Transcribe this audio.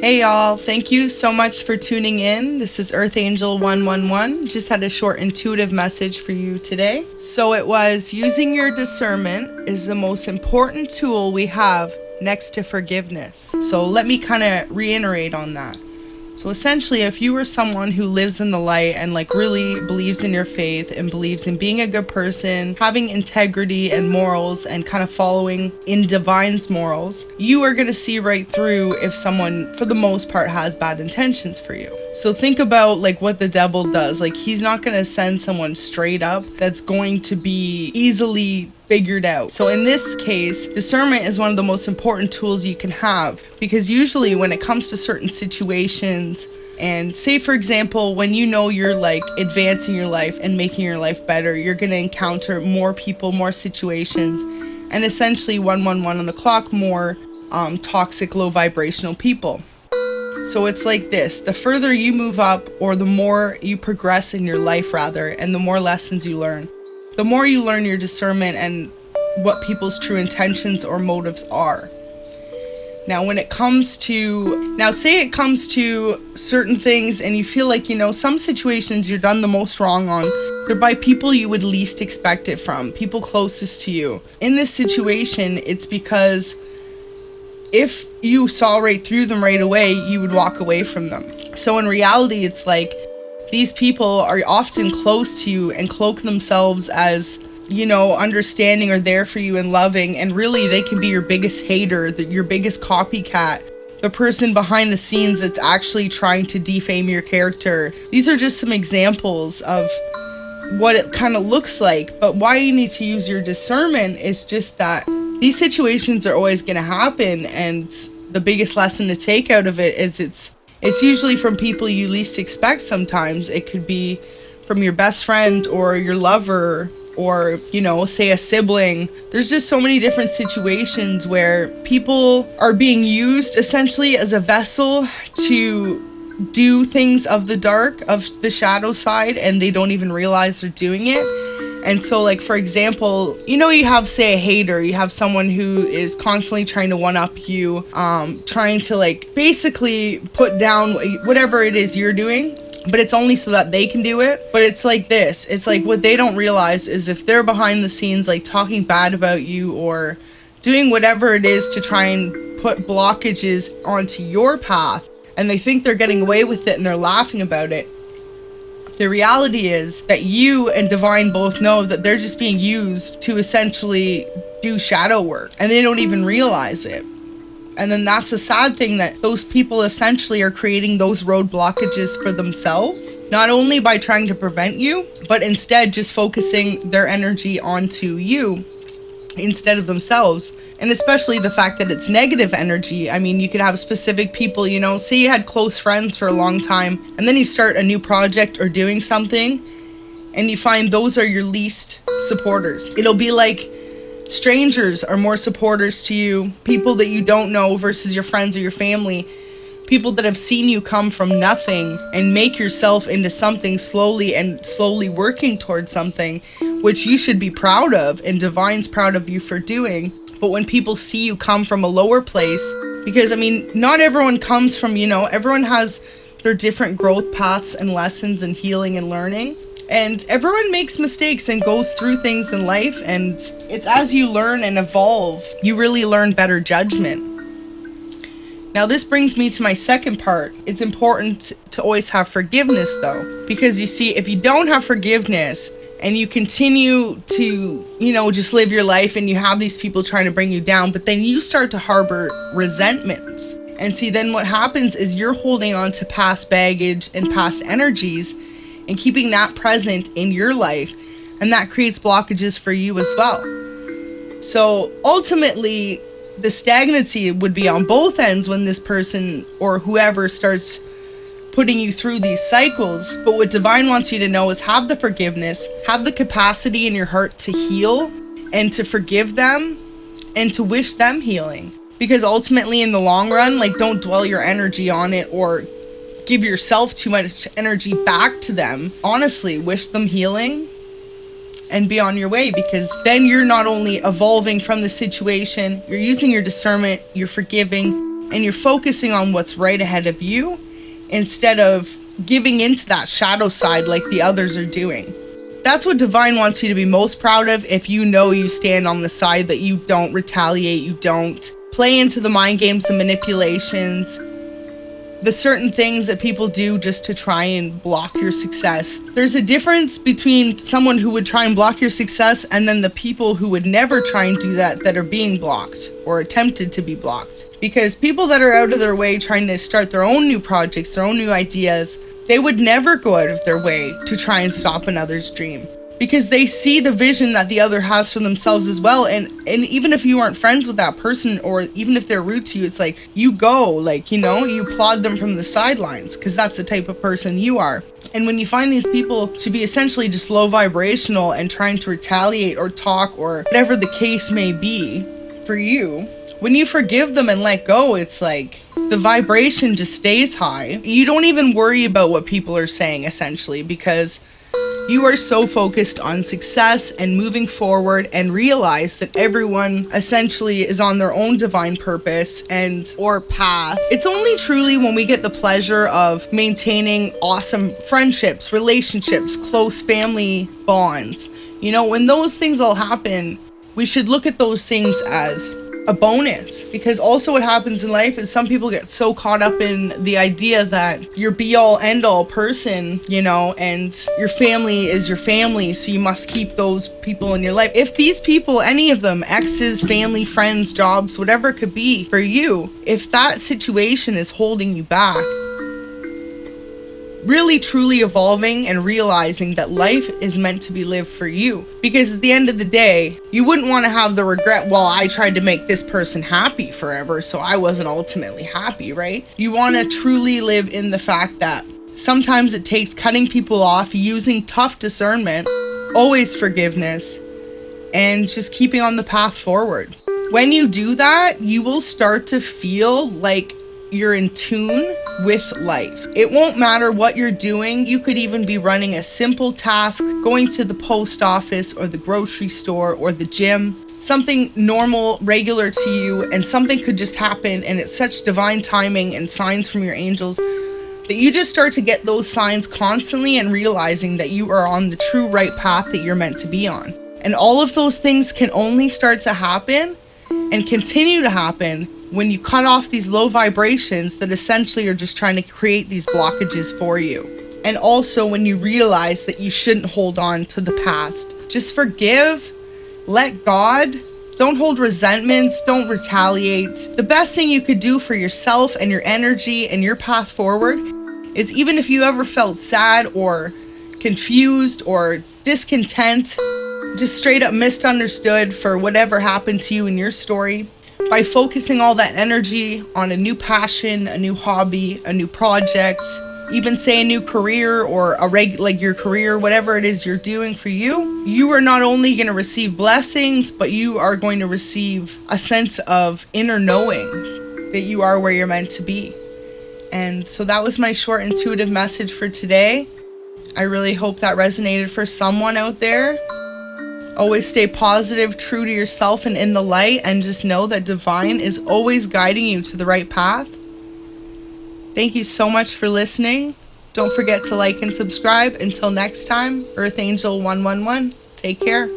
Hey y'all, thank you so much for tuning in. This is Earth Angel 111. Just had a short intuitive message for you today. So it was, using your discernment is the most important tool we have next to forgiveness. So let me kind of reiterate on that. So essentially, if you were someone who lives in the light and really believes in your faith and believes in being a good person, having integrity and morals and kind of following in divine's morals, you are going to see right through if someone, for the most part, has bad intentions for you. So think about what the devil does. He's not going to send someone straight up that's going to be easily figured out. So in this case, discernment is one of the most important tools you can have, because usually when it comes to certain situations, and say for example, when you know you're advancing your life and making your life better, you're going to encounter more people, more situations, and essentially 111 on the clock, more toxic, low vibrational people. So it's like this: the further you move up, or the more you progress in your life rather, and the more lessons you learn, the more you learn your discernment and what people's true intentions or motives are. Now when it comes to, say it comes to certain things and you feel some situations you're done the most wrong on, they're by people you would least expect it from, people closest to you. In this situation, it's because if you saw right through them right away, you would walk away from them. So in reality, it's these people are often close to you and cloak themselves as, understanding or there for you and loving, and really they can be your biggest hater, your biggest copycat, the person behind the scenes that's actually trying to defame your character. These are just some examples of what it kind of looks like, but why you need to use your discernment is just that these situations are always going to happen, and the biggest lesson to take out of it is it's usually from people you least expect. Sometimes it could be from your best friend or your lover, or say a sibling. There's just so many different situations where people are being used essentially as a vessel to do things of the dark, of the shadow side, and they don't even realize they're doing it. And so for example, you have, say, a hater. You have someone who is constantly trying to one-up you, trying to basically put down whatever it is you're doing, but it's only so that they can do it. But it's this. It's what they don't realize is if they're behind the scenes talking bad about you or doing whatever it is to try and put blockages onto your path, and they think they're getting away with it and they're laughing about it, the reality is that you and Divine both know that they're just being used to essentially do shadow work, and they don't even realize it. And then that's the sad thing, that those people essentially are creating those road blockages for themselves, not only by trying to prevent you, but instead just focusing their energy onto you instead of themselves. And especially the fact that it's negative energy. I mean, you could have specific people, say you had close friends for a long time, and then you start a new project or doing something, and you find those are your least supporters. It'll be strangers are more supporters to you, people that you don't know versus your friends or your family, people that have seen you come from nothing and make yourself into something slowly working towards something, which you should be proud of, and Divine's proud of you for doing. But when people see you come from a lower place, because not everyone comes from, everyone has their different growth paths and lessons and healing and learning. And everyone makes mistakes and goes through things in life, and it's as you learn and evolve, you really learn better judgment. Now this brings me to my second part. It's important to always have forgiveness though, because you see, if you don't have forgiveness and you continue to, just live your life and you have these people trying to bring you down, but then you start to harbor resentments. And see, then what happens is you're holding on to past baggage and past energies and keeping that present in your life, and that creates blockages for you as well. So ultimately, the stagnancy would be on both ends when this person or whoever starts putting you through these cycles. But what Divine wants you to know is have the forgiveness, have the capacity in your heart to heal and to forgive them and to wish them healing. Because ultimately in the long run, don't dwell your energy on it or give yourself too much energy back to them. Honestly, wish them healing and be on your way, because then you're not only evolving from the situation, you're using your discernment, you're forgiving, and you're focusing on what's right ahead of you instead of giving into that shadow side like the others are doing. That's what divine wants you to be most proud of. If you know you stand on the side that you don't retaliate, you don't play into the mind games, the manipulations, the certain things that people do just to try and block your success. There's a difference between someone who would try and block your success and then the people who would never try and do that are being blocked or attempted to be blocked. Because people that are out of their way trying to start their own new projects, their own new ideas, they would never go out of their way to try and stop another's dream. Because they see the vision that the other has for themselves as well. And even if you aren't friends with that person, or even if they're rude to you, it's like, you go, like, you know, you applaud them from the sidelines, because that's the type of person you are. And when you find these people to be essentially just low vibrational and trying to retaliate or talk or whatever the case may be for you, when you forgive them and let go, it's like the vibration just stays high. You don't even worry about what people are saying, essentially, because you are so focused on success and moving forward, and realize that everyone essentially is on their own divine purpose or path. It's only truly when we get the pleasure of maintaining awesome friendships, relationships, close family bonds. You know, when those things all happen, we should look at those things as a bonus, because also what happens in life is some people get so caught up in the idea that you're be all end all person, you know, and your family is your family, so you must keep those people in your life. If these people, any of them, exes, family, friends, jobs, whatever it could be for you, if that situation is holding you back, really truly evolving and realizing that life is meant to be lived for you. Because at the end of the day, you wouldn't want to have the regret, well, I tried to make this person happy forever, so I wasn't ultimately happy, right? You want to truly live in the fact that sometimes it takes cutting people off, using tough discernment, always forgiveness, and just keeping on the path forward. When you do that, you will start to feel like you're in tune with life. It won't matter what you're doing. You could even be running a simple task, going to the post office or the grocery store or the gym, something normal, regular to you, and something could just happen, and it's such divine timing and signs from your angels that you just start to get those signs constantly, and realizing that you are on the true right path that you're meant to be on. And all of those things can only start to happen and continue to happen when you cut off these low vibrations that essentially are just trying to create these blockages for you. And also when you realize that you shouldn't hold on to the past. Just forgive, let God, don't hold resentments, don't retaliate. The best thing you could do for yourself and your energy and your path forward is, even if you ever felt sad or confused or discontent, just straight up misunderstood for whatever happened to you in your story, by focusing all that energy on a new passion, a new hobby, a new project, even say a new career or like your career, whatever it is you're doing for you, you are not only going to receive blessings, but you are going to receive a sense of inner knowing that you are where you're meant to be. And so that was my short intuitive message for today. I really hope that resonated for someone out there. Always stay positive, true to yourself and in the light, and just know that divine is always guiding you to the right path. Thank you so much for listening. Don't forget to like and subscribe. Until next time, Earth Angel 111. Take care.